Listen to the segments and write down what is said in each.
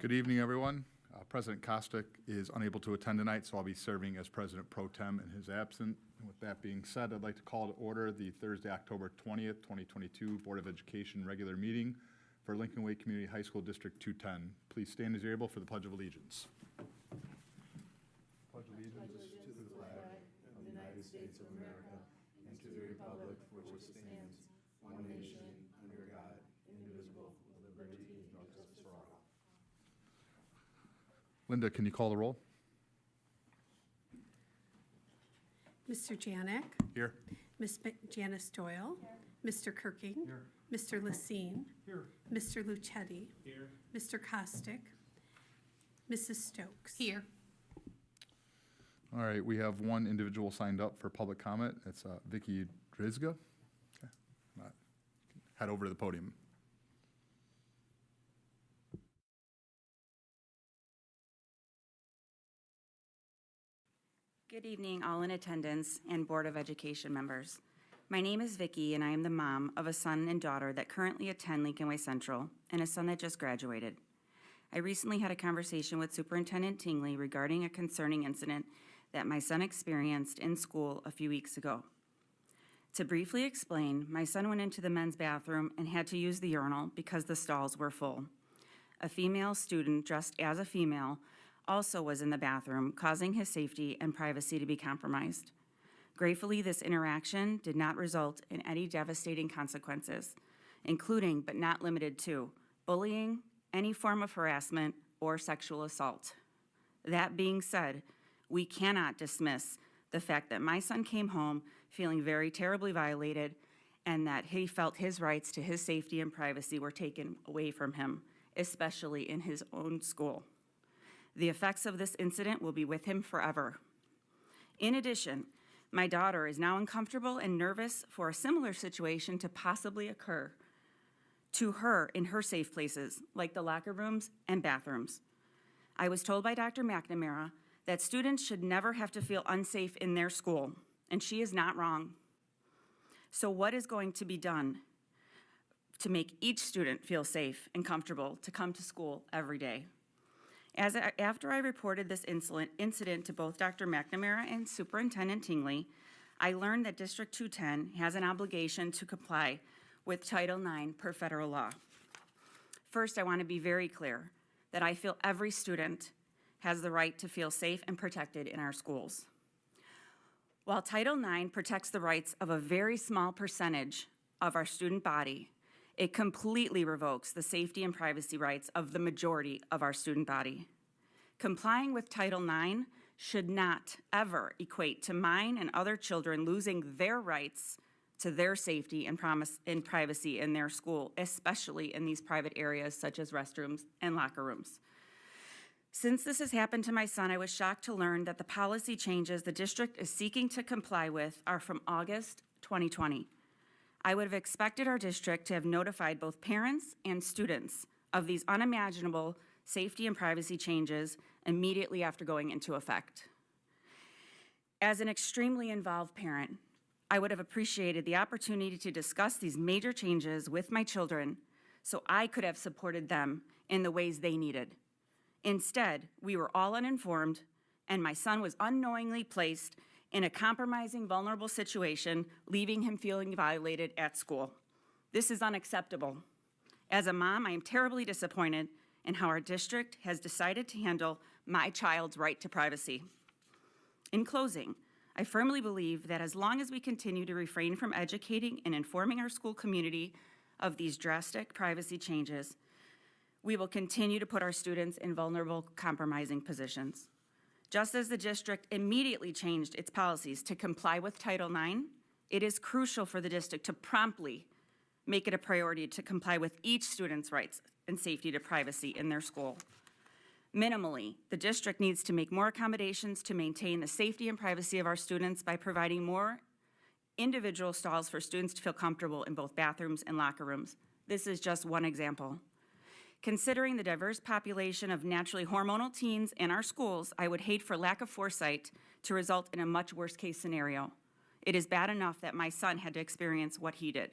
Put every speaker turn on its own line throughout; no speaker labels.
Good evening, everyone. President Kostick is unable to attend tonight, so I'll be serving as President Pro Tem in his absence. And with that being said, I'd like to call to order the Thursday, October 20th, 2022 Board of Education regular meeting for Lincoln Way Community High School District 210. Please stand as you're able for the Pledge of Allegiance. Pledge allegiance to the flag of the United States of America and to the republic for which it stands, one nation, under God, indivisible, with liberty and justice for all. Linda, can you call the roll?
Mr. Janik.
Here.
Ms. Janice Doyle. Here. Mr. Kirking.
Here.
Mr. Lacine.
Here.
Mr. Lucetti.
Here.
Mr. Kostick. Mrs. Stokes.
Here.
All right, we have one individual signed up for public comment. It's Vicky Drizga. Okay. Head over to the podium.
Good evening, all in attendance and Board of Education members. My name is Vicki, and I am the mom of a son and daughter that currently attend Lincoln Way Central and a son that just graduated. I recently had a conversation with Superintendent Tingley regarding a concerning incident that my son experienced in school a few weeks ago. To briefly explain, my son went into the men's bathroom and had to use the urinal because the stalls were full. A female student dressed as a female also was in the bathroom, causing his safety and privacy to be compromised. Gratefully, this interaction did not result in any devastating consequences, including but not limited to bullying, any form of harassment, or sexual assault. That being said, we cannot dismiss the fact that my son came home feeling very terribly violated and that he felt his rights to his safety and privacy were taken away from him, especially in his own school. The effects of this incident will be with him forever. In addition, my daughter is now uncomfortable and nervous for a similar situation to possibly occur to her in her safe places, like the locker rooms and bathrooms. I was told by Dr. McNamara that students should never have to feel unsafe in their school, and she is not wrong. So what is going to be done to make each student feel safe and comfortable to come to school every day? After I reported this incident to both Dr. McNamara and Superintendent Tingley, I learned that District 210 has an obligation to comply with Title IX per federal law. First, I want to be very clear that I feel every student has the right to feel safe and protected in our schools. While Title IX protects the rights of a very small percentage of our student body, it completely revokes the safety and privacy rights of the majority of our student body. Complying with Title IX should not ever equate to mine and other children losing their rights to their safety and privacy in their school, especially in these private areas such as restrooms and locker rooms. Since this has happened to my son, I was shocked to learn that the policy changes the district is seeking to comply with are from August 2020. I would have expected our district to have notified both parents and students of these unimaginable safety and privacy changes immediately after going into effect. As an extremely involved parent, I would have appreciated the opportunity to discuss these major changes with my children so I could have supported them in the ways they needed. Instead, we were all uninformed, and my son was unknowingly placed in a compromising, vulnerable situation, leaving him feeling violated at school. This is unacceptable. As a mom, I am terribly disappointed in how our district has decided to handle my child's right to privacy. In closing, I firmly believe that as long as we continue to refrain from educating and informing our school community of these drastic privacy changes, we will continue to put our students in vulnerable, compromising positions. Just as the district immediately changed its policies to comply with Title IX, it is crucial for the district to promptly make it a priority to comply with each student's rights and safety to privacy in their school. Minimally, the district needs to make more accommodations to maintain the safety and privacy of our students by providing more individual stalls for students to feel comfortable in both bathrooms and locker rooms. This is just one example. Considering the diverse population of naturally hormonal teens in our schools, I would hate for lack of foresight to result in a much worse case scenario. It is bad enough that my son had to experience what he did.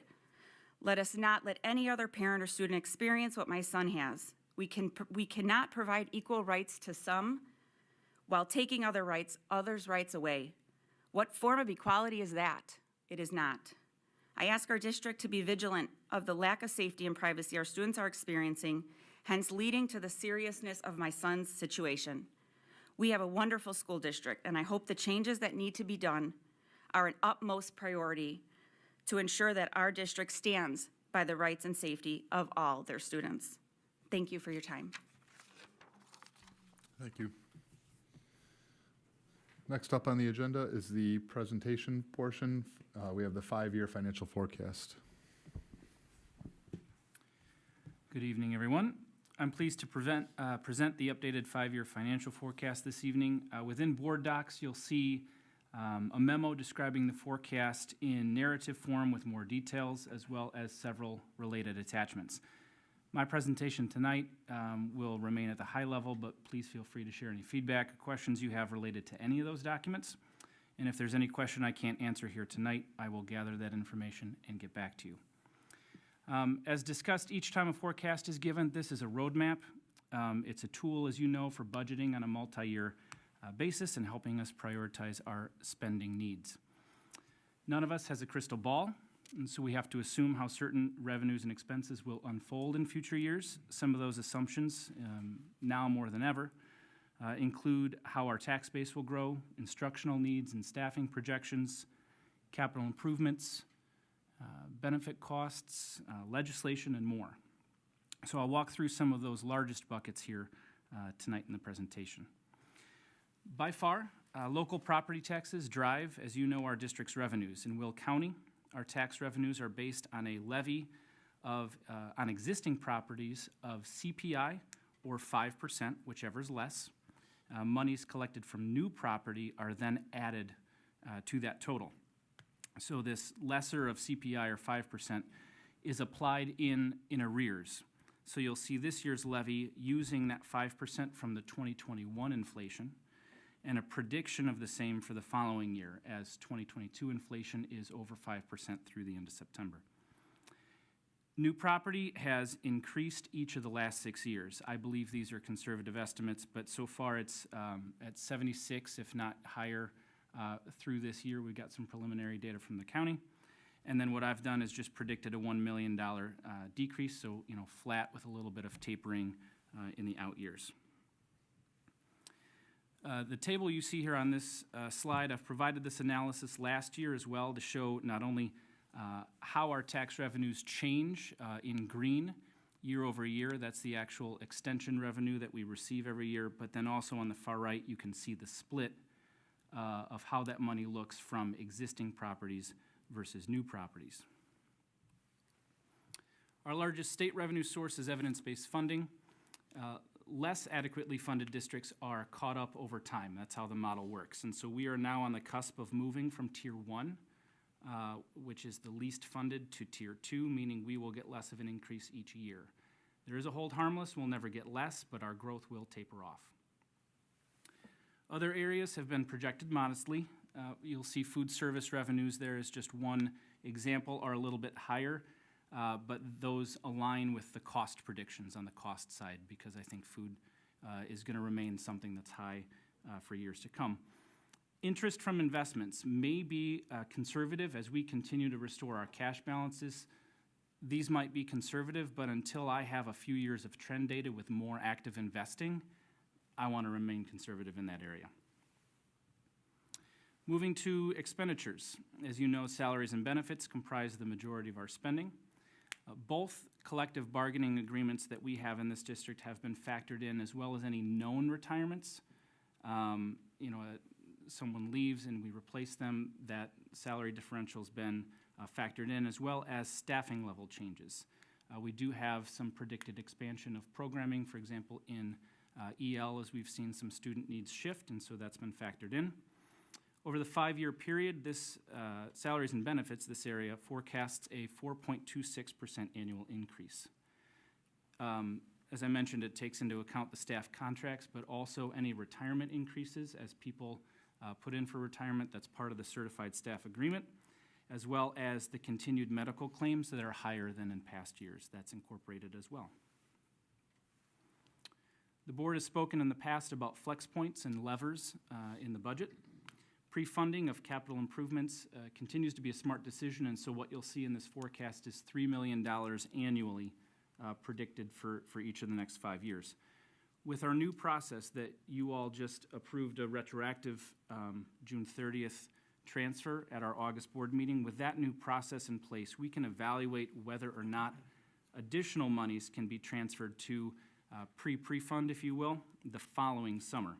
Let us not let any other parent or student experience what my son has. We cannot provide equal rights to some while taking others' rights away. What form of equality is that? It is not. I ask our district to be vigilant of the lack of safety and privacy our students are experiencing, hence leading to the seriousness of my son's situation. We have a wonderful school district, and I hope the changes that need to be done are an utmost priority to ensure that our district stands by the rights and safety of all their students. Thank you for your time.
Thank you. Next up on the agenda is the presentation portion. We have the 5-year financial forecast.
Good evening, everyone. I'm pleased to present the updated 5-year financial forecast this evening. Within board docs, you'll see a memo describing the forecast in narrative form with more details, as well as several related attachments. My presentation tonight will remain at the high level, but please feel free to share any feedback or questions you have related to any of those documents. And if there's any question I can't answer here tonight, I will gather that information and get back to you. As discussed, each time a forecast is given, this is a roadmap. It's a tool, as you know, for budgeting on a multi-year basis and helping us prioritize our spending needs. None of us has a crystal ball, and so we have to assume how certain revenues and expenses will unfold in future years. Some of those assumptions, now more than ever, include how our tax base will grow, instructional needs and staffing projections, capital improvements, benefit costs, legislation, and more. So I'll walk through some of those largest buckets here tonight in the presentation. By far, local property taxes drive, as you know, our district's revenues. In Will County, our tax revenues are based on a levy of, on existing properties of CPI or 5%, whichever is less. Monies collected from new property are then added to that total. So this lesser of CPI or 5% is applied in arrears. So you'll see this year's levy using that 5% from the 2021 inflation and a prediction of the same for the following year, as 2022 inflation is over 5% through the end of September. New property has increased each of the last 6 years. I believe these are conservative estimates, but so far it's at 76, if not higher, through this year. We've got some preliminary data from the county. And then what I've done is just predicted a $1 million decrease, so flat with a little bit of tapering in the out years. The table you see here on this slide, I've provided this analysis last year as well to show not only how our tax revenues change in green year over year, that's the actual extension revenue that we receive every year, but then also on the far right you can see the split of how that money looks from existing properties versus new properties. Our largest state revenue source is evidence-based funding. Less adequately funded districts are caught up over time. That's how the model works. And so we are now on the cusp of moving from Tier 1, which is the least funded, to Tier 2, meaning we will get less of an increase each year. There is a hold harmless, we'll never get less, but our growth will taper off. Other areas have been projected modestly. You'll see food service revenues there as just one example, are a little bit higher. But those align with the cost predictions on the cost side, because I think food is going to remain something that's high for years to come. Interest from investments may be conservative as we continue to restore our cash balances. These might be conservative, but until I have a few years of trend data with more active investing, I want to remain conservative in that area. Moving to expenditures. As you know, salaries and benefits comprise the majority of our spending. Both collective bargaining agreements that we have in this district have been factored in, as well as any known retirements. Someone leaves and we replace them, that salary differential's been factored in, as well as staffing level changes. We do have some predicted expansion of programming, for example, in EL, as we've seen some student needs shift, and so that's been factored in. Over the 5-year period, this salaries and benefits, this area, forecasts a 4.26% annual increase. As I mentioned, it takes into account the staff contracts, but also any retirement increases as people put in for retirement. That's part of the certified staff agreement, as well as the continued medical claims that are higher than in past years. That's incorporated as well. The board has spoken in the past about flex points and levers in the budget. Pre-funding of capital improvements continues to be a smart decision, and so what you'll see in this forecast is $3 million annually predicted for each of the next 5 years. With our new process that you all just approved a retroactive June 30th transfer at our August board meeting, with that new process in place, we can evaluate whether or not additional monies can be transferred to pre-fund, if you will, the following summer.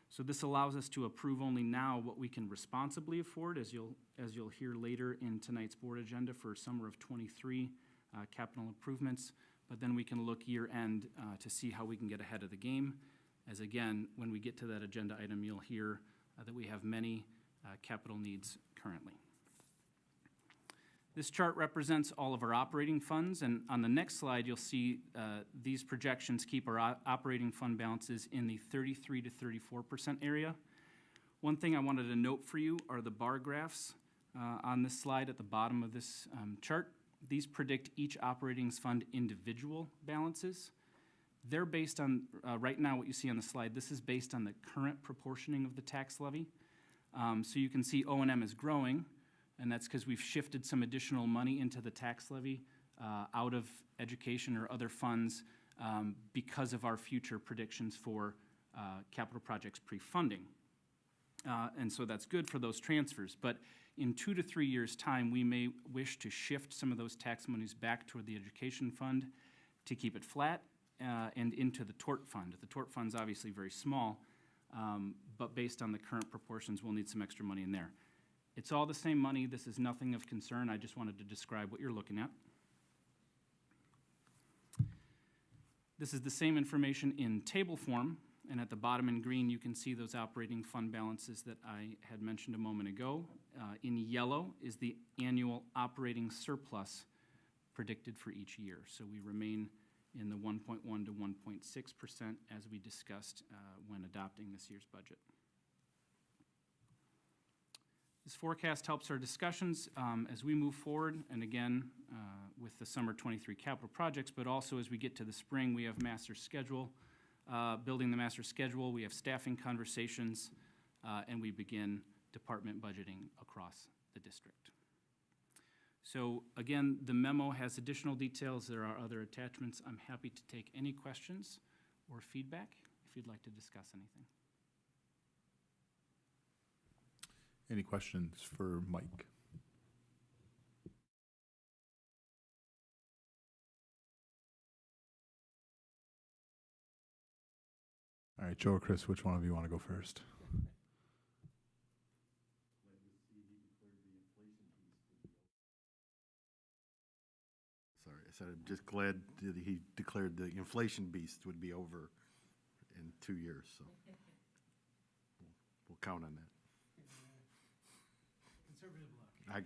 So this allows us to approve only now what we can responsibly afford, as you'll hear later in tonight's board agenda for summer of '23 capital improvements. But then we can look year-end to see how we can get ahead of the game. As again, when we get to that agenda item, you'll hear that we have many capital needs currently. This chart represents all of our operating funds, and on the next slide, you'll see these projections keep our operating fund balances in the 33 to 34% area. One thing I wanted to note for you are the bar graphs on this slide at the bottom of this chart. These predict each operating fund individual balances. They're based on, right now what you see on the slide, this is based on the current proportioning of the tax levy. So you can see O&M is growing, and that's because we've shifted some additional money into the tax levy out of education or other funds because of our future predictions for capital projects pre-funding. And so that's good for those transfers. But in 2 to 3 years' time, we may wish to shift some of those tax monies back toward the education fund to keep it flat and into the tort fund. The tort fund's obviously very small, but based on the current proportions, we'll need some extra money in there. It's all the same money. This is nothing of concern. I just wanted to describe what you're looking at. This is the same information in table form, and at the bottom in green, you can see those operating fund balances that I had mentioned a moment ago. In yellow is the annual operating surplus predicted for each year. So we remain in the 1.1 to 1.6% as we discussed when adopting this year's budget. This forecast helps our discussions as we move forward, and again, with the summer '23 capital projects, but also as we get to the spring, we have master schedule, building the master schedule, we have staffing conversations, and we begin department budgeting across the district. So again, the memo has additional details. There are other attachments. I'm happy to take any questions or feedback if you'd like to discuss anything.
Any questions for Mike? All right, Joe or Chris, which one of you want to go first?
Sorry, I said I'm just glad that he declared the inflation beast would be over in 2 years, so we'll count on that.
Conservative luck.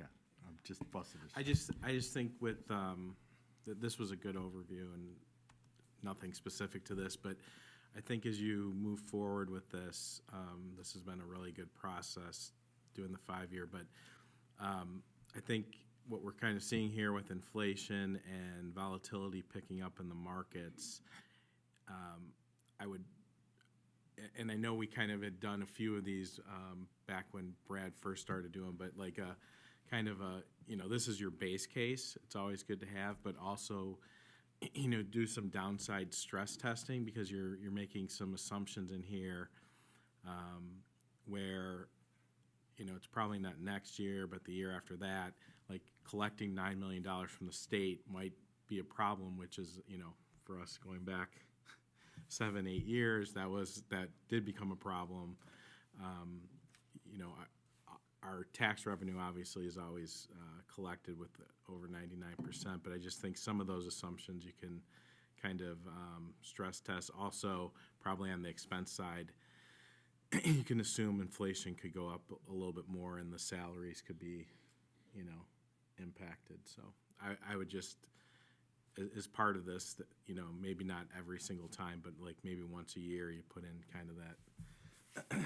I'm just busted.
I just think with, that this was a good overview and nothing specific to this, but I think as you move forward with this, this has been a really good process doing the 5-year, but I think what we're kind of seeing here with inflation and volatility picking up in the markets, and I know we kind of had done a few of these back when Brad first started doing, but like a kind of a, this is your base case. It's always good to have, but also, do some downside stress testing because you're making some assumptions in here where, it's probably not next year, but the year after that, like collecting $9 million from the state might be a problem, which is, for us going back 7, 8 years, that did become a problem. Our tax revenue obviously is always collected with over 99%, but I just think some of those assumptions you can kind of stress test. Also, probably on the expense side, you can assume inflation could go up a little bit more and the salaries could be, impacted. So I would just, as part of this, maybe not every single time, but like maybe once a year, you put in kind of that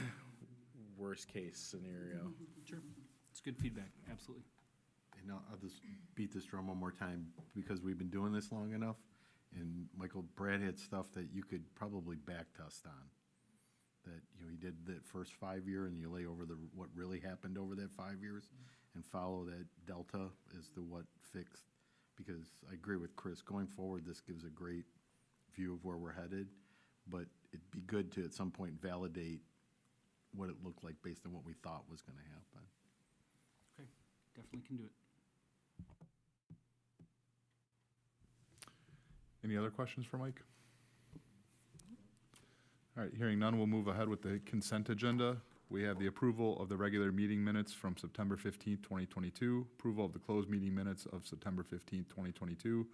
worst case scenario.
Sure. It's good feedback, absolutely.
I'll just beat this drum one more time because we've been doing this long enough. And Michael, Brad had stuff that you could probably back test on. That, he did that first 5 year and you lay over what really happened over that 5 years and follow that delta as to what fixed. Because I agree with Chris, going forward, this gives a great view of where we're headed, but it'd be good to at some point validate what it looked like based on what we thought was gonna happen.
Okay, definitely can do it.
Any other questions for Mike? All right, hearing none, we'll move ahead with the consent agenda. We have the approval of the regular meeting minutes from September 15th, 2022, approval of the closed meeting minutes of September 15th, 2022,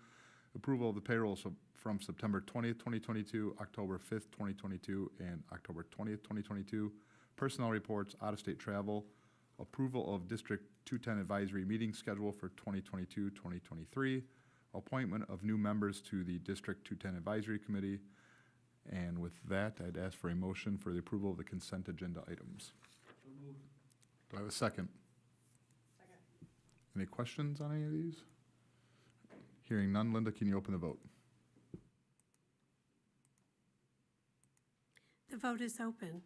approval of the payrolls from September 20th, 2022, October 5th, 2022, and October 20th, 2022, personnel reports, out-of-state travel, approval of District 210 advisory meeting schedule for 2022, 2023, appointment of new members to the District 210 Advisory Committee. And with that, I'd ask for a motion for the approval of the consent agenda items. Do I have a second? Second. Any questions on any of these? Hearing none, Linda, can you open the vote?
The vote is open.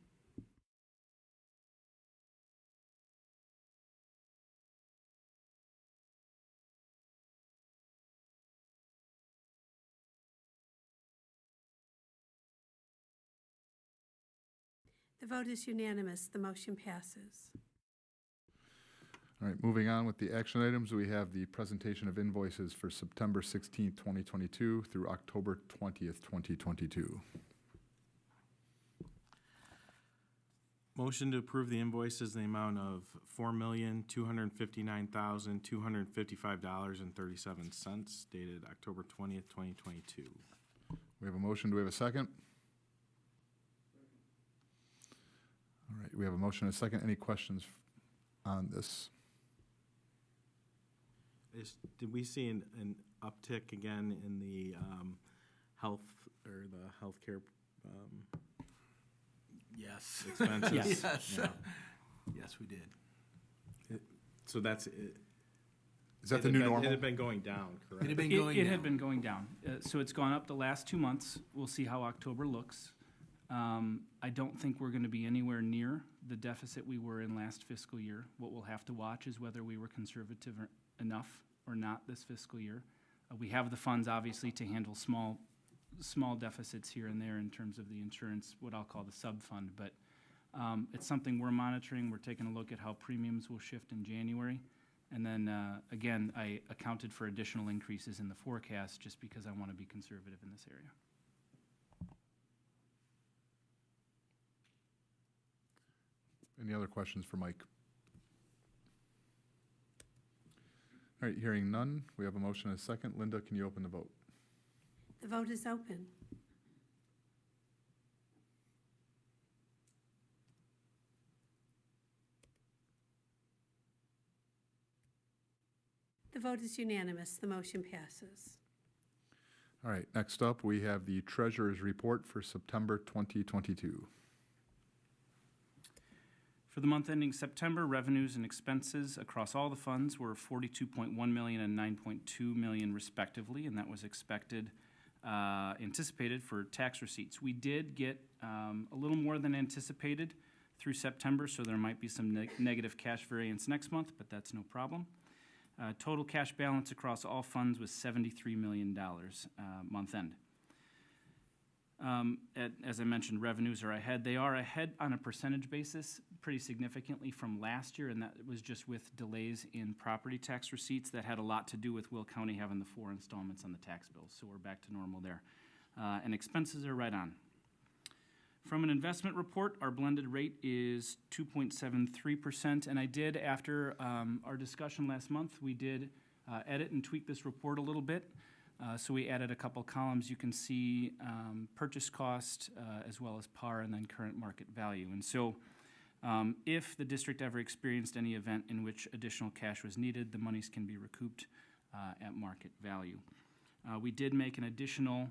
The vote is unanimous. The motion passes.
All right, moving on with the action items, we have the presentation of invoices for September 16th, 2022 through October 20th, 2022.
Motion to approve the invoices in the amount of $4,259,255.37 dated October 20th, 2022.
We have a motion. Do we have a second? All right, we have a motion and a second. Any questions on this?
Did we see an uptick again in the health or the healthcare
Yes.
expenses?
Yes.
Yes.
Yeah.
Yes, we did.
So that's it.
Is that the new
It
normal?
had been going down, correct?
It had been
It
going
it
down.
had been going down. So it's gone up the last 2 months. We'll see how October looks. I don't think we're going to be anywhere near the deficit we were in last fiscal year. What we'll have to watch is whether we were conservative enough or not this fiscal year. We have the funds, obviously, to handle small deficits here and there in terms of the insurance, what I'll call the sub-fund. But it's something we're monitoring. We're taking a look at how premiums will shift in January. And then, again, I accounted for additional increases in the forecast just because I want to be conservative in this area.
Any other questions for Mike? All right, hearing none, we have a motion and a second. Linda, can you open the vote?
The vote is open. The vote is unanimous. The motion passes.
All right, next up, we have the treasurer's report for September 2022.
For the month ending September, revenues and expenses across all the funds were $42.1 million and $9.2 million respectively, and that was anticipated for tax receipts. We did get a little more than anticipated through September, so there might be some negative cash variance next month, but that's no problem. Total cash balance across all funds was $73 million month end. As I mentioned, revenues are ahead. They are ahead on a percentage basis pretty significantly from last year, and that was just with delays in property tax receipts that had a lot to do with Will County having the 4 installments on the tax bills, so we're back to normal there. And expenses are right on. From an investment report, our blended rate is 2.73%, and I did, after our discussion last month, we did edit and tweak this report a little bit. So we added a couple columns. You can see purchase cost as well as par and then current market value. And so if the district ever experienced any event in which additional cash was needed, the monies can be recouped at market value. We did make an additional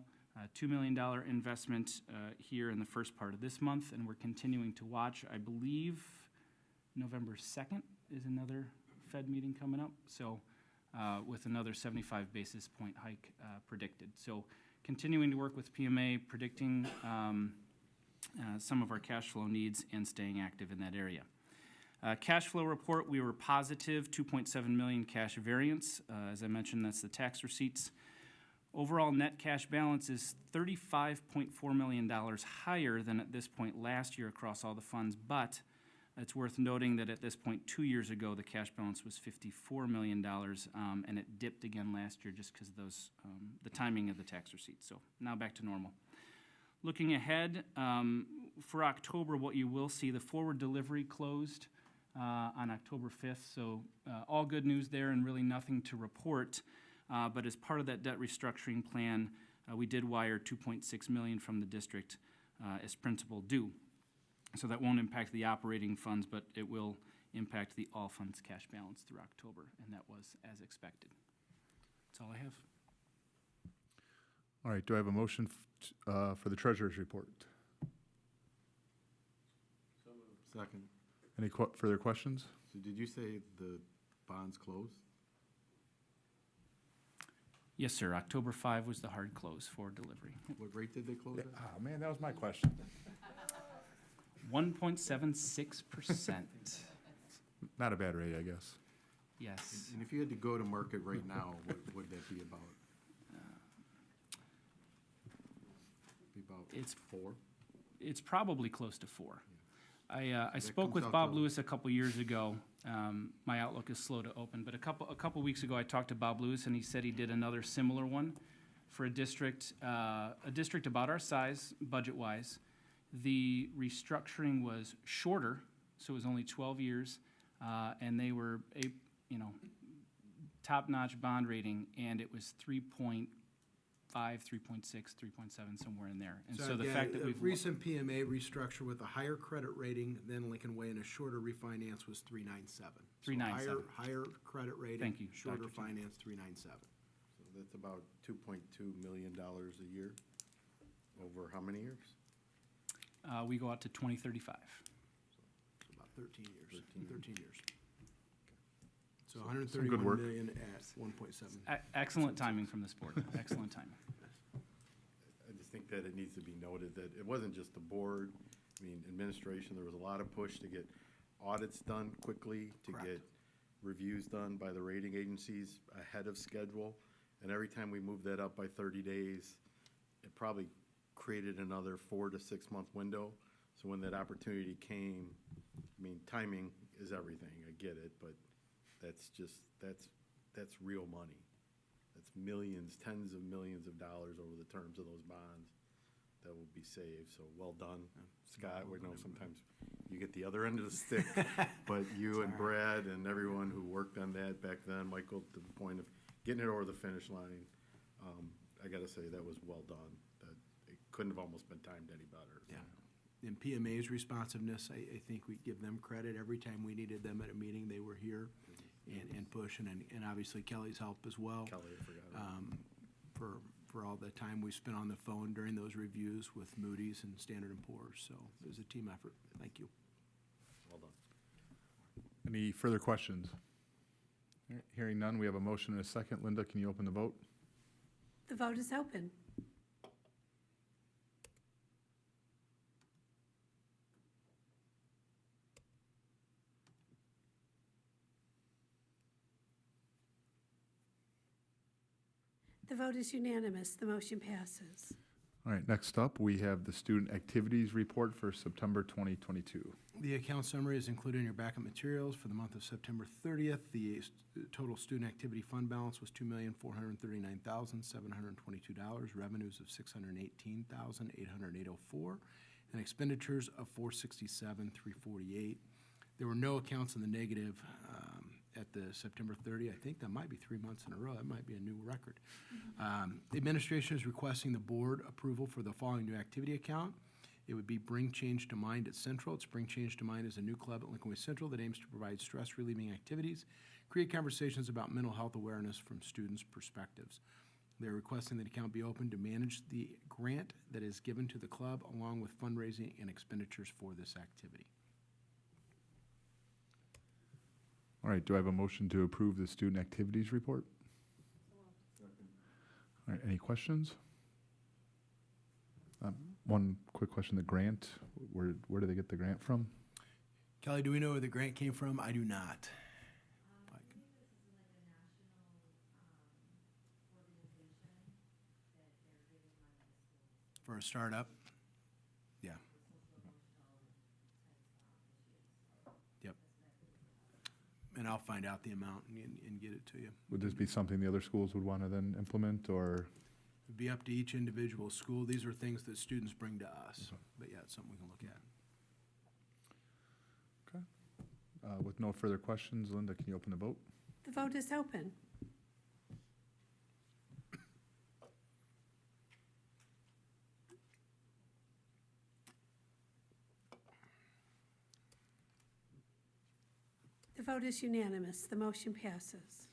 $2 million investment here in the first part of this month, and we're continuing to watch. I believe November 2nd is another Fed meeting coming up. So with another 75 basis point hike predicted. So continuing to work with PMA, predicting some of our cash flow needs and staying active in that area. Cash flow report, we were positive 2.7 million cash variance. As I mentioned, that's the tax receipts. Overall net cash balance is $35.4 million higher than at this point last year across all the funds, but it's worth noting that at this point 2 years ago, the cash balance was $54 million, and it dipped again last year just because of those, the timing of the tax receipts. So now back to normal. Looking ahead, for October, what you will see, the forward delivery closed on October 5th, so all good news there and really nothing to report. But as part of that debt restructuring plan, we did wire $2.6 million from the district as principal due. So that won't impact the operating funds, but it will impact the all funds cash balance through October, and that was as expected. That's all I have.
All right, do I have a motion for the treasurer's report?
Second.
Any further questions?
So did you say the bonds closed?
Yes, sir. October 5 was the hard close for delivery.
What rate did they close at?
Ah, man, that was my question.
1.76%.
Not a bad rate, I guess.
Yes.
And if you had to go to market right now, what would that be about? Be about
It's
4?
It's probably close to 4. I
That
spoke
comes
with
out
Bob
to-
Lewis a couple years ago. My outlook is slow to open, but a couple weeks ago, I talked to Bob Lewis, and he said he did another similar one for a district about our size, budget-wise. The restructuring was shorter, so it was only 12 years, and they were top-notch bond rating, and it was 3.5, 3.6, 3.7, somewhere in there. And so the
again,
fact that
a
we've
recent PMA restructure with a higher credit rating than Lincoln Way and a shorter refinance was 397. So
397.
Higher credit rating.
Thank you,
Shorter
Dr. Kim.
finance, 397.
So that's about $2.2 million a year. Over how many years?
we go out to 2035.
So about 13 years.
13
13 years. So
some
131
good work.
million at 1.7.
Excellent timing from this board. Excellent timing.
I just think that it needs to be noted that it wasn't just the board, I mean, administration, there was a lot of push to get audits done quickly, to
Correct.
get reviews done by the rating agencies ahead of schedule. And every time we moved that up by 30 days, it probably created another 4 to 6 month window. So when that opportunity came, I mean, timing is everything, I get it, but that's real money. That's millions, tens of millions of dollars over the terms of those bonds that will be saved, so well done. Scott, we know sometimes you get the other end of the stick, but you and Brad and everyone who worked on that back then, Michael, to the point of getting it over the finish line, I gotta say, that was well done. That it couldn't have almost been timed any better.
Yeah. And PMA's responsiveness, I think we give them credit. Every time we needed them at a meeting, they were here and pushing, and obviously Kelly's help as well.
Kelly, I forgot. her.
For all the time we spent on the phone during those reviews with Moody's and Standard & Poor's. So it was a team effort. Thank you.
Well done.
Any further questions? All right, hearing none, we have a motion and a second. Linda, can you open the vote?
The vote is open. The vote is unanimous. The motion passes.
All right, next up, we have the student activities report for September 2022.
The account summary is included in your backup materials for the month of September 30th. The total student activity fund balance was $2,439,722, revenues of $618,808.04, and expenditures of $467,348. There were no accounts in the negative at the September 30. I think that might be 3 months in a row. That might be a new record. The administration is requesting the board approval for the following new activity account. It would be Bring Change to Mind at Central. It's Bring Change to Mind is a new club at Lincoln Way Central that aims to provide stress-relieving activities, create conversations about mental health awareness from students' perspectives. They're requesting that the account be open to manage the grant that is given to the club along with fundraising and expenditures for this activity.
All right, do I have a motion to approve the student activities report? All right, any questions? One quick question, the grant, where do they get the grant from?
Kelly, do we know where the grant came from? I do not. For a startup? Yeah. Yep. And I'll find out the amount and get it to you.
Would this be something the other schools would want to then implement, or?
It'd be up to each individual school. These are things that students bring to us. But yeah, it's something we can look at.
With no further questions, Linda, can you open the vote?
The vote is open. The vote is unanimous. The motion passes.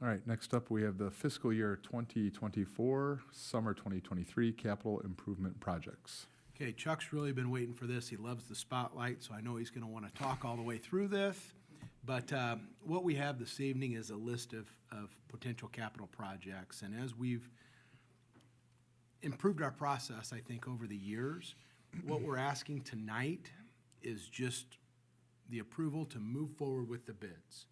All right, next up, we have the fiscal year 2024, summer 2023 capital improvement projects.
Okay, Chuck's really been waiting for this. He loves the spotlight, so I know he's going to want to talk all the way through this. But what we have this evening is a list of potential capital projects. And as we've improved our process, I think, over the years, what we're asking tonight is just the approval to move forward with the bids.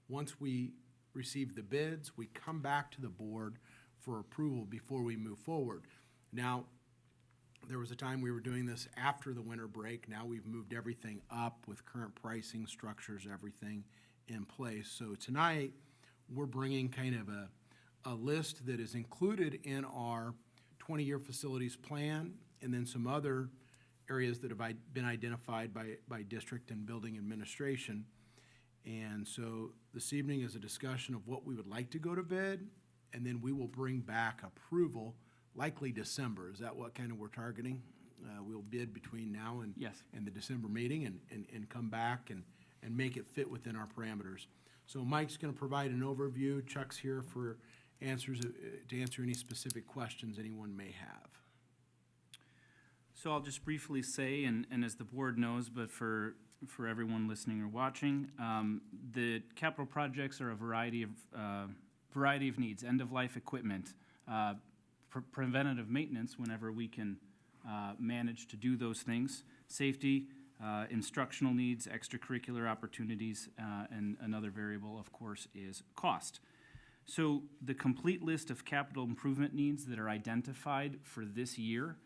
Once we receive the bids, we come back to the board for approval before we move forward. Now, there was a time we were doing this after the winter break. Now we've moved everything up with current pricing structures, everything in place. So tonight, we're bringing kind of a list that is included in our 20-year facilities plan, and then some other areas that have been identified by district and building administration. And so this evening is a discussion of what we would like to go to bid, and then we will bring back approval, likely December. Is that what kind of we're targeting? We'll bid between now and
Yes.
and the December meeting and come back and make it fit within our parameters. So Mike's going to provide an overview. Chuck's here for answers to answer any specific questions anyone may have.
So I'll just briefly say, and as the board knows, but for everyone listening or watching, the capital projects are a variety of needs, end-of-life equipment, preventative maintenance whenever we can manage to do those things, safety, instructional needs, extracurricular opportunities, and another variable, of course, is cost. So the complete list of capital improvement needs that are identified for this year,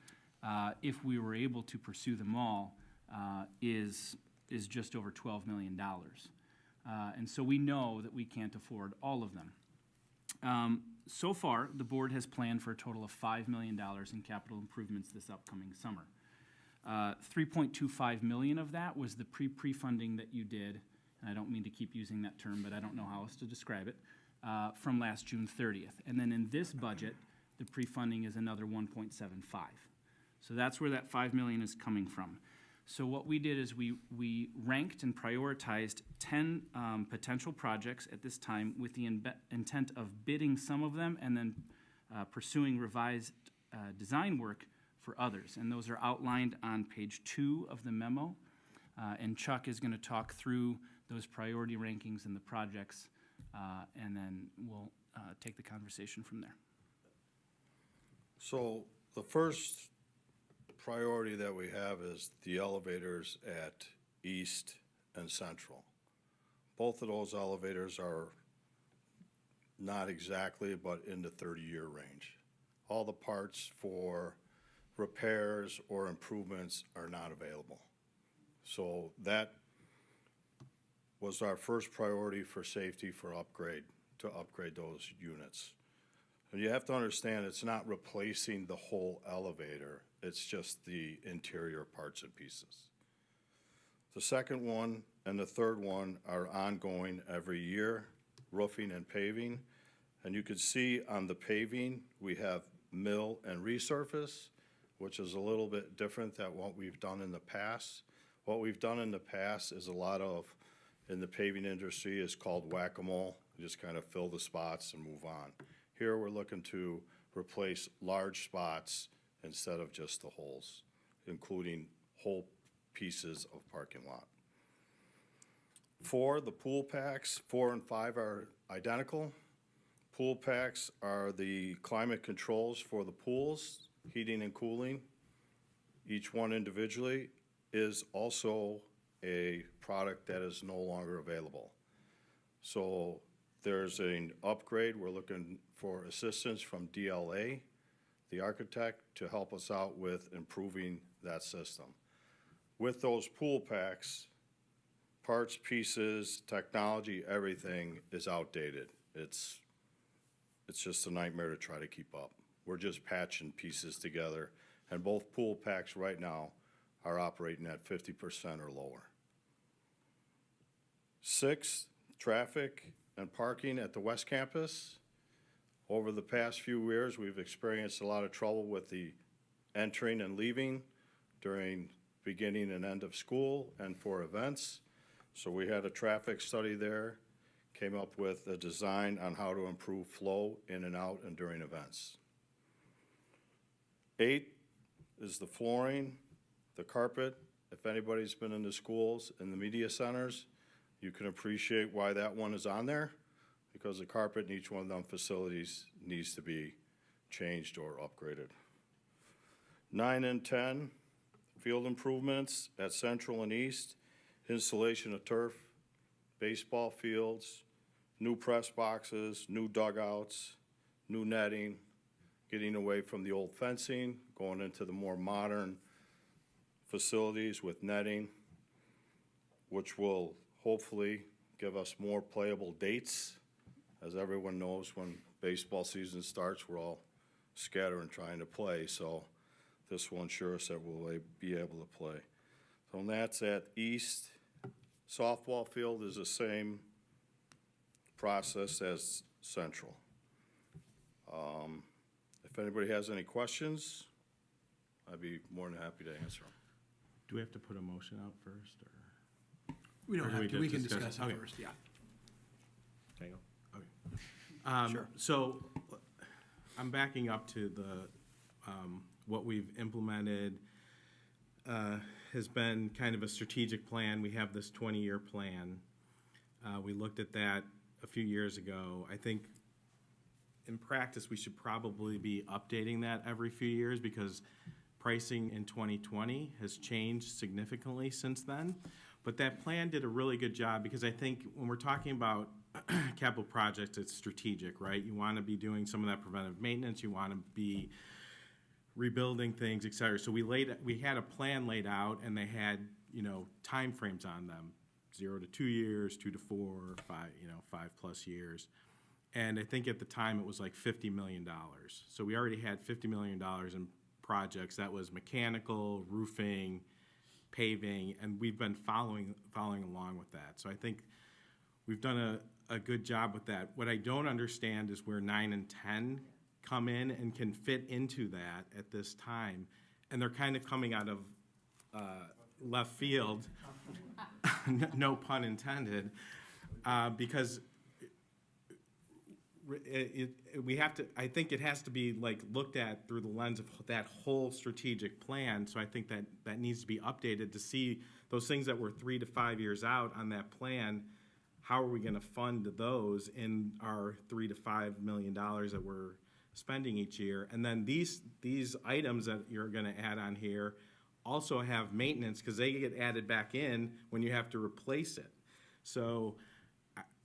if we were able to pursue them all, is just over $12 million. And so we know that we can't afford all of them. So far, the board has planned for a total of $5 million in capital improvements this upcoming summer. $3.25 million of that was the pre-funding that you did, and I don't mean to keep using that term, but I don't know how else to describe it, from last June 30th. And then in this budget, the pre-funding is another 1.75. So that's where that $5 million is coming from. So what we did is we ranked and prioritized 10 potential projects at this time with the intent of bidding some of them and then pursuing revised design work for others. And those are outlined on page 2 of the memo. And Chuck is going to talk through those priority rankings and the projects, and then we'll take the conversation from there.
So the first priority that we have is the elevators at East and Central. Both of those elevators are not exactly, but in the 30-year range. All the parts for repairs or improvements are not available. So that was our first priority for safety to upgrade those units. And you have to understand, it's not replacing the whole elevator, it's just the interior parts and pieces. The second one and the third one are ongoing every year, roofing and paving. And you can see on the paving, we have mill and resurface, which is a little bit different than what we've done in the past. What we've done in the past is a lot of, in the paving industry, is called whack-a-mole. You just kind of fill the spots and move on. Here, we're looking to replace large spots instead of just the holes, including whole pieces of parking lot. For the pool packs, 4 and 5 are identical. Pool packs are the climate controls for the pools heating and cooling, each one individually, is also a product that is no longer available. So there's an upgrade. We're looking for assistance from DLA, the architect, to help us out with improving that system. With those pool packs, parts, pieces, technology, everything is outdated. It's just a nightmare to try to keep up. We're just patching pieces together, and both pool packs right now are operating at 50% or lower. 6, traffic and parking at the West Campus. Over the past few years, we've experienced a lot of trouble with the entering and leaving during beginning and end of school and for events. So we had a traffic study there, came up with a design on how to improve flow in and out and during events. 8 is the flooring, the carpet. If anybody's been in the schools and the media centers, you can appreciate why that one is on there, because the carpet in each one of them facilities needs to be changed or upgraded. 9 and 10, field improvements at Central and East, installation of turf, baseball fields, new press boxes, new dugouts, new netting, getting away from the old fencing, going into the more modern facilities with netting, which will hopefully give us more playable dates. As everyone knows, when baseball season starts, we're all scattering trying to play, so this will ensure us that we'll be able to play. So that's at East. Softball field is the same process as Central. If anybody has any questions, I'd be more than happy to answer them.
Do we have to put a motion out first, or?
We don't
Or do
have
we
to, we
just
can
discuss-
discuss it
okay.
first, yeah.
Can I go? Okay.
Sure.
So I'm backing up to the, what we've implemented has been kind of a strategic plan. We have this 20-year plan. We looked at that a few years ago. I think in practice, we should probably be updating that every few years because pricing in 2020 has changed significantly since then. But that plan did a really good job because I think when we're talking about capital projects, it's strategic, right? You want to be doing some of that preventive maintenance. You want to be rebuilding things, et cetera. So we had a plan laid out, and they had, timeframes on them, 0 to 2 years, 2 to 4, 5, 5+ years. And I think at the time it was like $50 million. So we already had $50 million in projects. That was mechanical, roofing, paving, and we've been following along with that. So I think we've done a good job with that. What I don't understand is where 9 and 10 come in and can fit into that at this time. And they're kind of coming out of left field, no pun intended, because we have to, I think it has to be like looked at through the lens of that whole strategic plan. So I think that needs to be updated to see those things that were 3 to 5 years out on that plan. How are we going to fund those in our $3 to $5 million that we're spending each year? And then these items that you're going to add on here also have maintenance because they get added back in when you have to replace it. So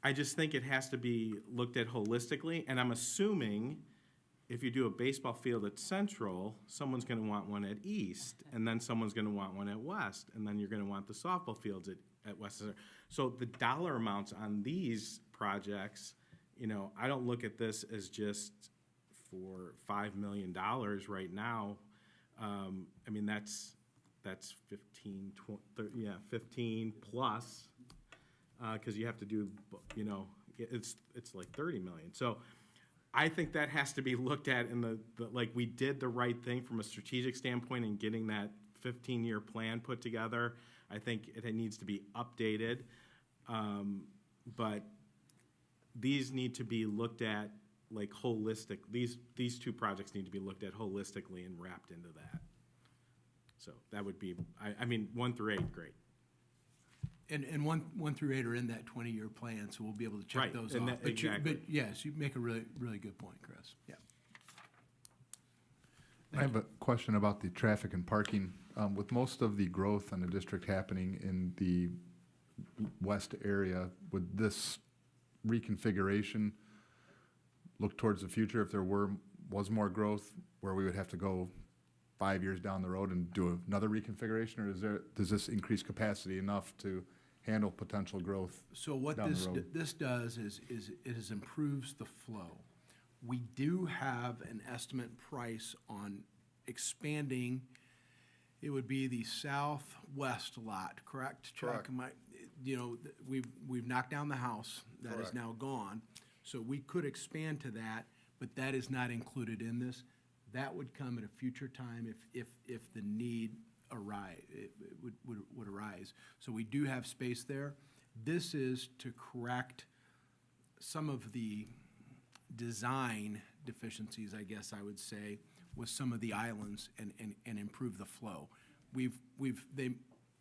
I just think it has to be looked at holistically, and I'm assuming if you do a baseball field at Central, someone's going to want one at East, and then someone's going to want one at West, and then you're going to want the softball fields at West. So the dollar amounts on these projects, I don't look at this as just for $5 million right now. I mean, that's 15, 20, 15 plus. Because you have to do, it's like 30 million. So I think that has to be looked at in the like we did the right thing from a strategic standpoint in getting that 15-year plan put together. I think it needs to be updated. But these need to be looked at like holistic. These two projects need to be looked at holistically and wrapped into that. So that would be, I mean, 1 through 8, great.
And 1 through 8 are in that 20-year plan, so we'll be able to check
Right,
those
and
off.
exactly.
But yes, you make a really, really good point, Chris. Yeah.
I have a question about the traffic and parking. With most of the growth in the district happening in the west area, would this reconfiguration look towards the future if there was more growth, where we would have to go 5 years down the road and do another reconfiguration, or does this increase capacity enough to handle potential growth?
So what
down the road?
this does is it improves the flow. We do have an estimate price on expanding, it would be the southwest lot, correct, Chuck?
Correct.
We've knocked down the house, that is
Correct.
now gone. So we could expand to that, but that is not included in this. That would come at a future time if the need would arise. So we do have space there. This is to correct some of the design deficiencies, I guess I would say, with some of the islands and improve the flow. We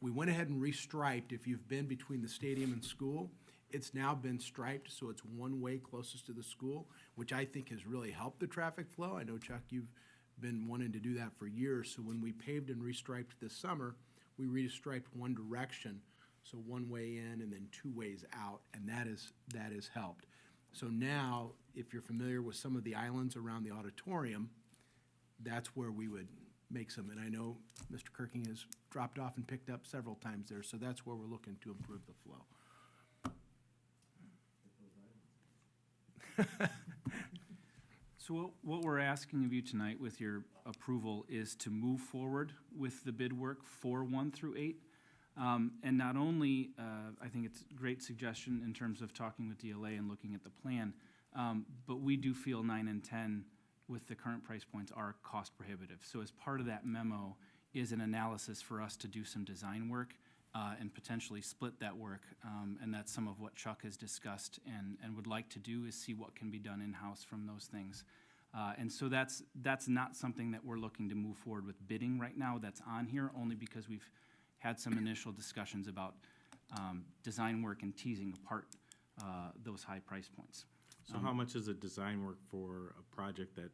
went ahead and restriped. If you've been between the stadium and school, it's now been striped, so it's one way closest to the school, which I think has really helped the traffic flow. I know, Chuck, you've been wanting to do that for years. So when we paved and restriped this summer, we restriped one direction, so one way in and then two ways out, and that has helped. So now, if you're familiar with some of the islands around the auditorium, that's where we would make some, and I know Mr. Kirking has dropped off and picked up several times there, so that's where we're looking to improve the flow.
So what we're asking of you tonight with your approval is to move forward with the bid work for 1 through 8. And not only, I think it's a great suggestion in terms of talking with DLA and looking at the plan, but we do feel 9 and 10 with the current price points are cost prohibitive. So as part of that memo is an analysis for us to do some design work and potentially split that work. And that's some of what Chuck has discussed and would like to do, is see what can be done in-house from those things. And so that's not something that we're looking to move forward with bidding right now. That's on here only because we've had some initial discussions about design work and teasing apart those high price points.
So how much is the design work for a project that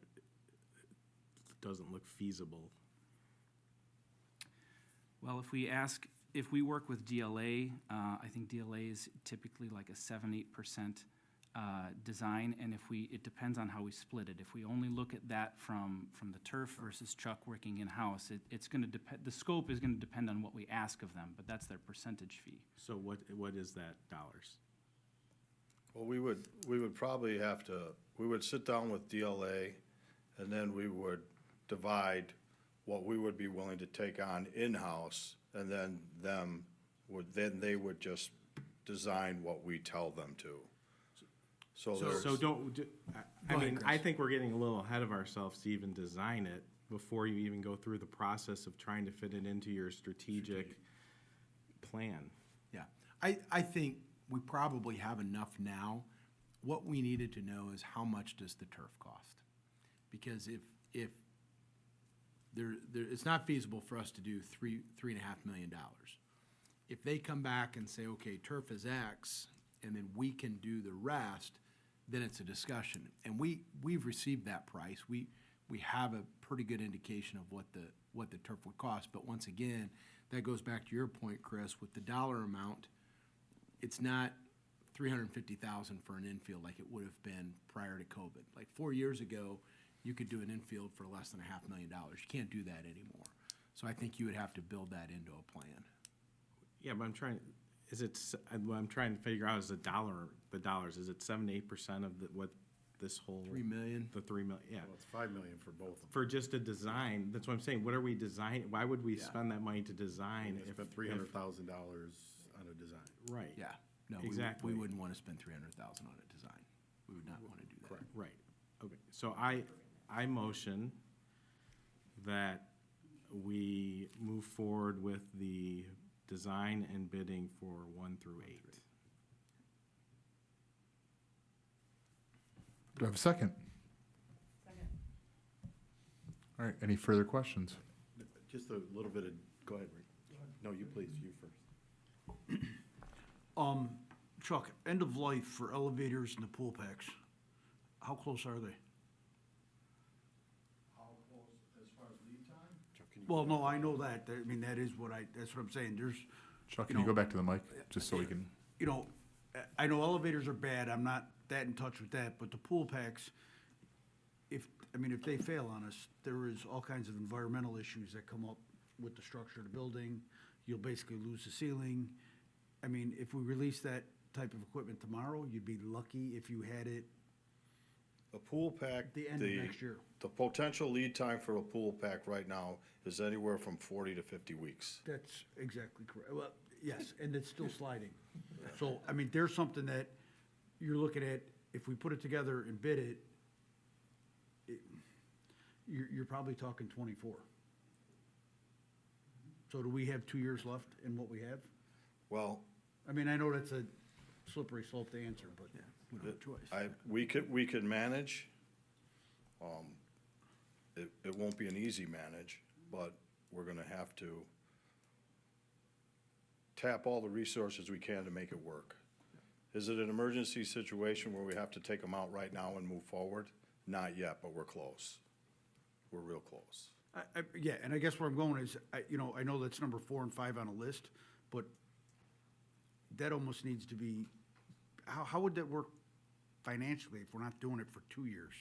doesn't look feasible?
Well, if we work with DLA, I think DLA is typically like a 7-8% design, and it depends on how we split it. If we only look at that from the turf versus Chuck working in-house, it's gonna depend, the scope is gonna depend on what we ask of them, but that's their percentage fee.
So what is that dollars?
Well, we would probably have to, we would sit down with DLA, and then we would divide what we would be willing to take on in-house, and then they would just design what we tell them to. So there's.
So I
Go
mean,
ahead,
I
Chris.
think we're getting a little ahead of ourselves to even design it before you even go through the process of trying to fit it into your strategic plan.
Yeah, I think we probably have enough now. What we needed to know is how much does the turf cost? Because if it's not feasible for us to do $3.5 million. If they come back and say, okay, turf is X, and then we can do the rest, then it's a discussion. And we've received that price. We have a pretty good indication of what the turf would cost. But once again, that goes back to your point, Chris, with the dollar amount. It's not $350,000 for an infield like it would have been prior to COVID. Like 4 years ago, you could do an infield for less than $500,000. You can't do that anymore. So I think you would have to build that into a plan.
Yeah, but what I'm trying to figure out is the dollars. Is it 7-8% of what this whole?
3 million?
The 3 million, yeah.
Well, it's $5 million for both of them.
For just a design, that's what I'm saying. What are we designing? Why would we spend that money to design?
They
if
spent $300,000 on a design.
Right.
Yeah. No,
Exactly.
we wouldn't want to spend $300,000 on a design. We would not want to do that.
Right. Okay. So I motion that we move forward with the design and bidding for 1 through 8.
Do I have a second?
Second.
All right, any further questions?
Just a little bit of, go ahead, Rick. No, you please, you first.
Chuck, end of life for elevators and the pool packs, how close are they?
How close, as far as
Well, no, I know that. I mean, that's what I'm saying. There's,
Chuck, can you go back to the mic, just so we can,
you know, I know elevators are bad. I'm not that in touch with that, but the pool packs, if they fail on us, there is all kinds of environmental issues that come up with the structure of the building. You'll basically lose the ceiling. I mean, if we release that type of equipment tomorrow, you'd be lucky if you had it.
A pool pack.
The end of next year.
The potential lead time for a pool pack right now is anywhere from 40 to 50 weeks.
That's exactly correct. Well, yes, and it's still sliding. So, I mean, there's something that you're looking at, if we put it together and bid it, you're probably talking 24. So do we have 2 years left in what we have?
Well,
I mean, I know that's a slippery slope to answer, but we don't have a choice.
we could manage. It won't be an easy manage, but we're gonna have to tap all the resources we can to make it work. Is it an emergency situation where we have to take them out right now and move forward? Not yet, but we're close. We're real close.
Yeah, and I guess where I'm going is, I know that's number 4 and 5 on a list, but that almost needs to be, how would that work financially if we're not doing it for 2 years?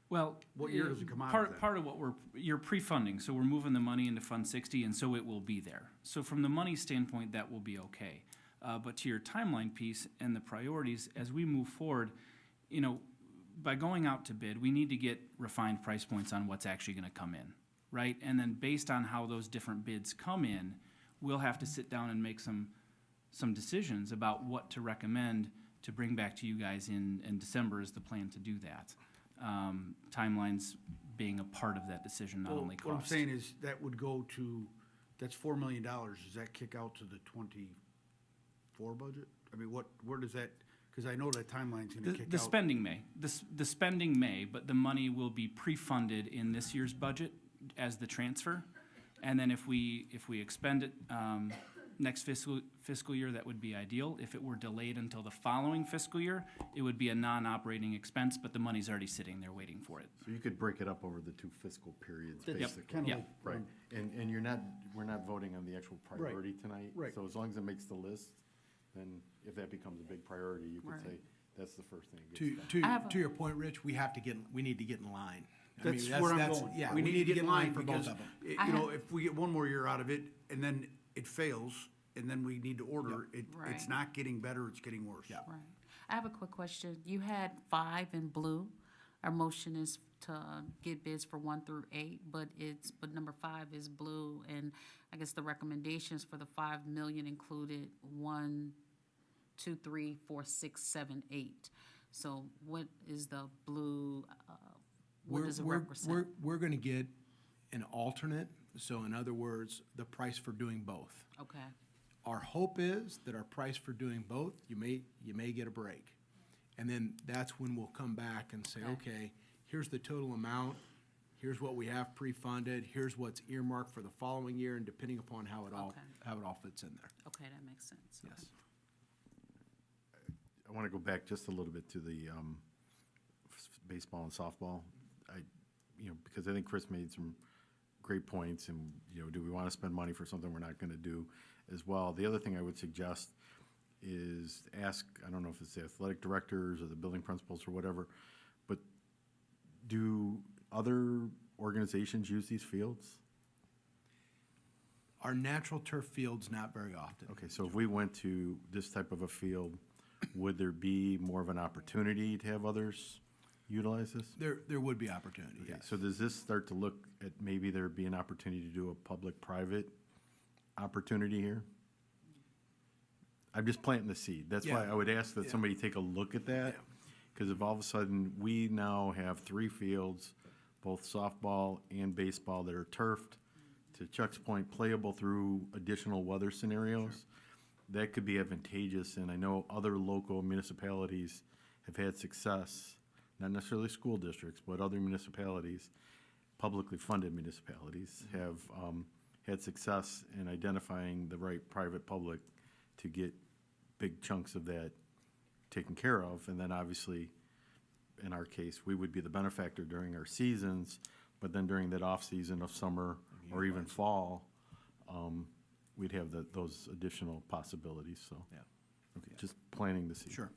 Well.
What year does it come out of
Part,
then?
part of what you're pre-funding, so we're moving the money into Fund 60, and so it will be there. So from the money standpoint, that will be okay. But to your timeline piece and the priorities, as we move forward, by going out to bid, we need to get refined price points on what's actually gonna come in, right? And then based on how those different bids come in, we'll have to sit down and make some decisions about what to recommend to bring back to you guys in December is the plan to do that. Timelines being a part of that decision, not
Well,
only cost.
what I'm saying is, that would go to, that's $4 million. Does that kick out to the 24 budget? I mean, where does that, because I know that timeline's gonna kick out.
The spending may, the spending may, but the money will be pre-funded in this year's budget as the transfer. And then if we expend it, next fiscal year, that would be ideal. If it were delayed until the following fiscal year, it would be a non-operating expense, but the money's already sitting there waiting for it.
So you could break it up over the 2 fiscal periods,
That's
basically.
kinda
Yeah.
like,
Right, and we're not voting on the actual priority tonight.
right.
So as long as it makes the list, then if that becomes a big priority, you could
Right.
say, that's the first thing. that gets done.
To
I have a-
to your point, Rich, we need to get in line. I mean,
That's where I'm
that's-
going.
Yeah,
We need to get in line
for both
because,
of them.
if we get one more year out of it and then it fails and then we need to order, it's
Right.
not getting better, it's getting worse.
Yeah.
Right. I have a quick question. You had 5 in blue. Our motion is to get bids for 1 through 8, but number 5 is blue. And I guess the recommendations for the 5 million included 1, 2, 3, 4, 6, 7, 8. So what is the blue, what does it represent?
We're gonna get an alternate, so in other words, the price for doing both.
Okay,
Our hope is that our price for doing both, you may get a break. And then that's when we'll come back and say, okay, here's the total amount, here's what we have pre-funded, here's what's earmarked for the following year, and depending upon how it all fits in there.
okay, that makes sense.
Yes.
I want to go back just a little bit to the baseball and softball. Because I think Chris made some great points, and, do we want to spend money for something we're not going to do as well? The other thing I would suggest is ask, I don't know if it's the athletic directors or the building principals or whatever, but do other organizations use these fields?
Our natural turf fields, not very often.
Okay, so if we went to this type of a field, would there be more of an opportunity to have others utilize this?
There would be opportunity,
Okay,
yes.
so does this start to look at maybe there'd be an opportunity to do a public-private opportunity here? I'm just planting the seed. That's why
Yeah.
I would ask that
Yeah.
somebody take a look at that.
Yeah.
Because if all of a sudden, we now have 3 fields, both softball and baseball, that are turfed, to Chuck's point, playable through additional weather scenarios, that could be advantageous. And I know other local municipalities have had success, not necessarily school districts, but other municipalities, publicly funded municipalities, have had success in identifying the right private-public to get big chunks of that taken care of. And then obviously, in our case, we would be the benefactor during our seasons, but then during that off-season of summer or even fall, we'd have those additional possibilities, so.
Yeah.
Okay, just planning to see.
Sure,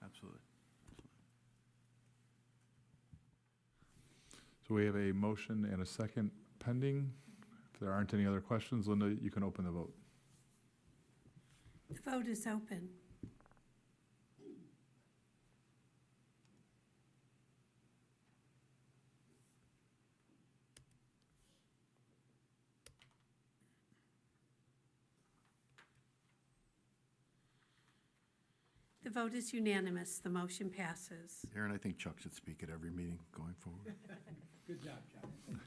absolutely.
So we have a motion and a second pending. If there aren't any other questions, Linda, you can open the vote.
The vote is open. The vote is unanimous. The motion passes.
Aaron, I think Chuck should speak at every meeting going forward.
Good job, John.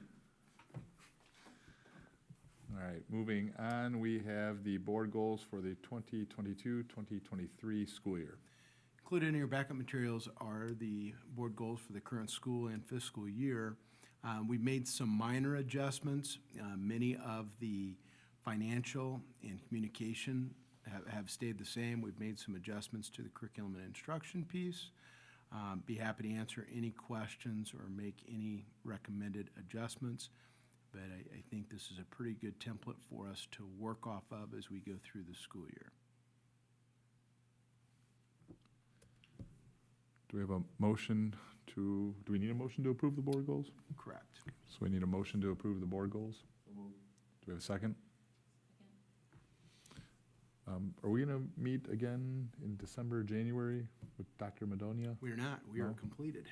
All right, moving on, we have the board goals for the 2022-2023 school year.
Included in your backup materials are the board goals for the current school and fiscal year. We made some minor adjustments. Many of the financial and communication have stayed the same. We've made some adjustments to the curriculum and instruction piece. Be happy to answer any questions or make any recommended adjustments. But I think this is a pretty good template for us to work off of as we go through the school year.
Do we have a motion do we need a motion to approve the board goals?
Correct.
So we need a motion to approve the board goals? Do we have a second? Are we going to meet again in December, January with Dr. Madonia?
We are not. We are
No?
completed.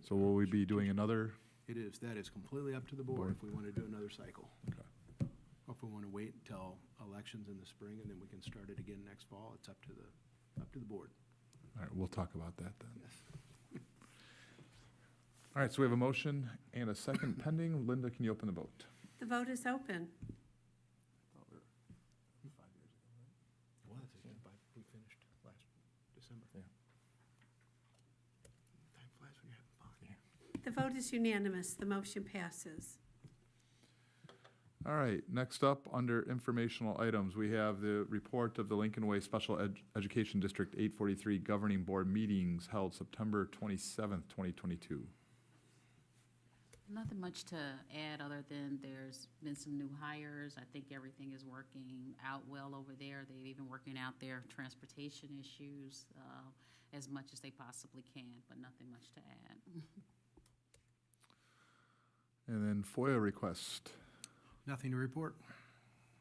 So will we be doing another?
That is completely up to the board
Board.
if we want to do another cycle.
Okay.
Or if we want to wait until elections in the spring and then we can start it again next fall. It's up to the board.
All right, we'll talk about that then. All right, so we have a motion and a second pending. Linda, can you open the vote?
The vote is open.
We finished last December.
Yeah.
Time flies when you're having fun.
The vote is unanimous. The motion passes.
All right, next up, under informational items, we have the report of the Lincoln Way Special Education District 843 Governing Board meetings held September 27th, 2022.
Nothing much to add other than there's been some new hires. I think everything is working out well over there. They've even working out their transportation issues as much as they possibly can, but nothing much to add.
And then FOIA request,
Nothing to report.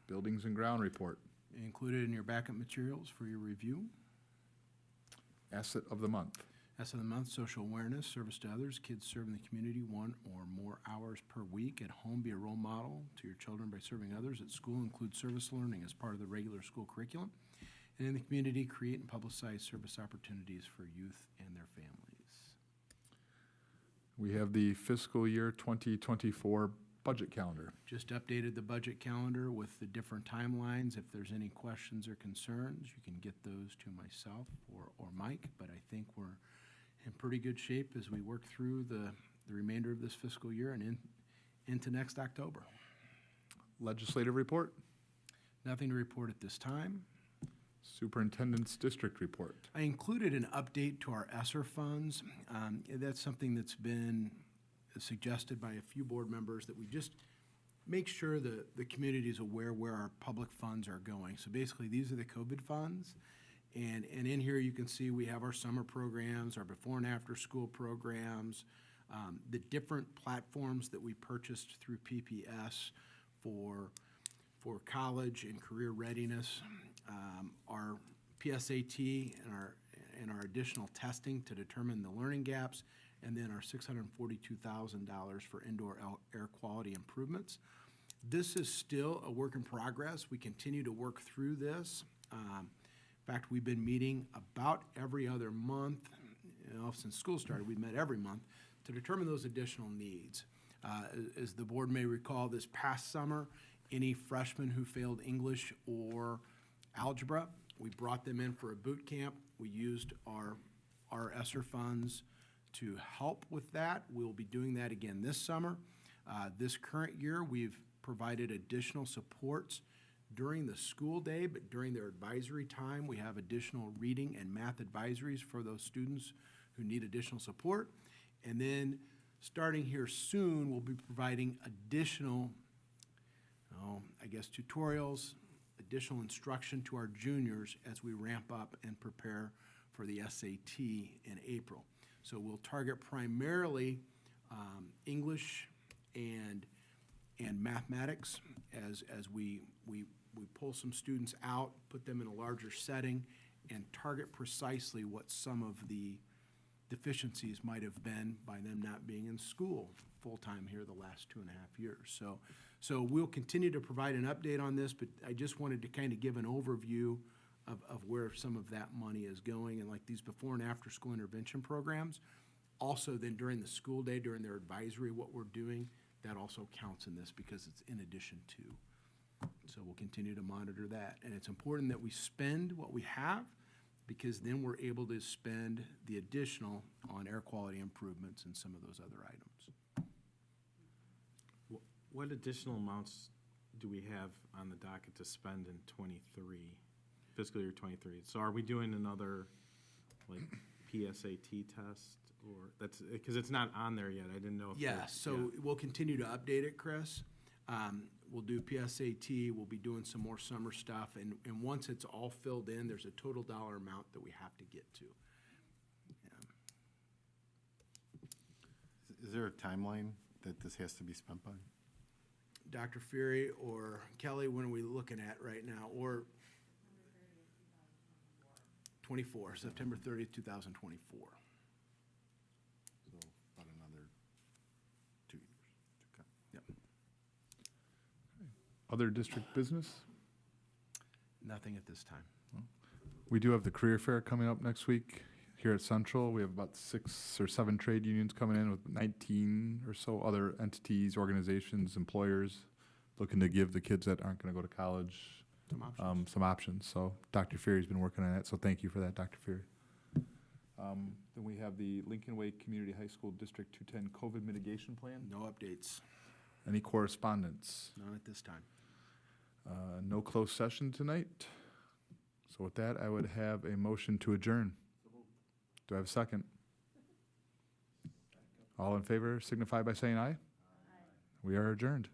buildings and ground report,
Included in your backup materials for your review.
asset of the month.
Asset of the month, social awareness, service to others, kids serving the community 1 or more hours per week. At home, be a role model to your children by serving others. At school, include service learning as part of the regular school curriculum. And in the community, create and publicize service opportunities for youth and their families.
We have the fiscal year 2024 budget calendar.
Just updated the budget calendar with the different timelines. If there's any questions or concerns, you can get those to myself or Mike. But I think we're in pretty good shape as we work through the remainder of this fiscal year and into next October.
Legislative report,
Nothing to report at this time.
superintendent's district report.
I included an update to our ESSER funds. That's something that's been suggested by a few board members, that we just make sure that the community is aware where our public funds are going. So basically, these are the COVID funds. And in here, you can see we have our summer programs, our before and after school programs, the different platforms that we purchased through PPS for college and career readiness, our PSAT and our additional testing to determine the learning gaps, and then our $642,000 for indoor air quality improvements. This is still a work in progress. We continue to work through this. In fact, we've been meeting about every other month. Since school started, we've met every month to determine those additional needs. As the board may recall, this past summer, any freshmen who failed English or algebra, we brought them in for a boot camp. We used our ESSER funds to help with that. We'll be doing that again this summer. This current year, we've provided additional supports during the school day, but during their advisory time, we have additional reading and math advisories for those students who need additional support. And then, starting here soon, we'll be providing additional I guess, tutorials, additional instruction to our juniors as we ramp up and prepare for the SAT in April. So we'll target primarily English and mathematics as we pull some students out, put them in a larger setting, and target precisely what some of the deficiencies might have been by them not being in school full-time here the last 2.5 years. So we'll continue to provide an update on this, but I just wanted to kind of give an overview of where some of that money is going, and like these before and after school intervention programs. Also then during the school day, during their advisory, what we're doing, that also counts in this because it's in addition to. So we'll continue to monitor that. And it's important that we spend what we have, because then we're able to spend the additional on air quality improvements and some of those other items.
What additional amounts do we have on the docket to spend in '23, fiscal year '23? So are we doing another, like, PSAT test, or that's, because it's not on there yet, I didn't know if.
Yeah, so we'll continue to update it, Chris. We'll do PSAT, we'll be doing some more summer stuff, and once it's all filled in, there's a total dollar amount that we have to get to.
Is there a timeline that this has to be spent by?
Dr. Fury or Kelly, when are we looking at right now? Or 24, September 30th, 2024.
So about another 2 years. Okay.
Yep.
Other district business?
Nothing at this time.
We do have the career fair coming up next week here at Central. We have about 6 or 7 trade unions coming in with 19 or so other entities, organizations, employers, looking to give the kids that aren't going to go to college some options. So Dr. Fury's been working on that, so thank you for that, Dr. Fury. Then we have the Lincoln Way Community High School District 210 COVID mitigation plan.
No updates.
Any correspondence?
None at this time.
No closed session tonight. So with that, I would have a motion to adjourn. Do I have a second? All in favor signify by saying aye. We are adjourned.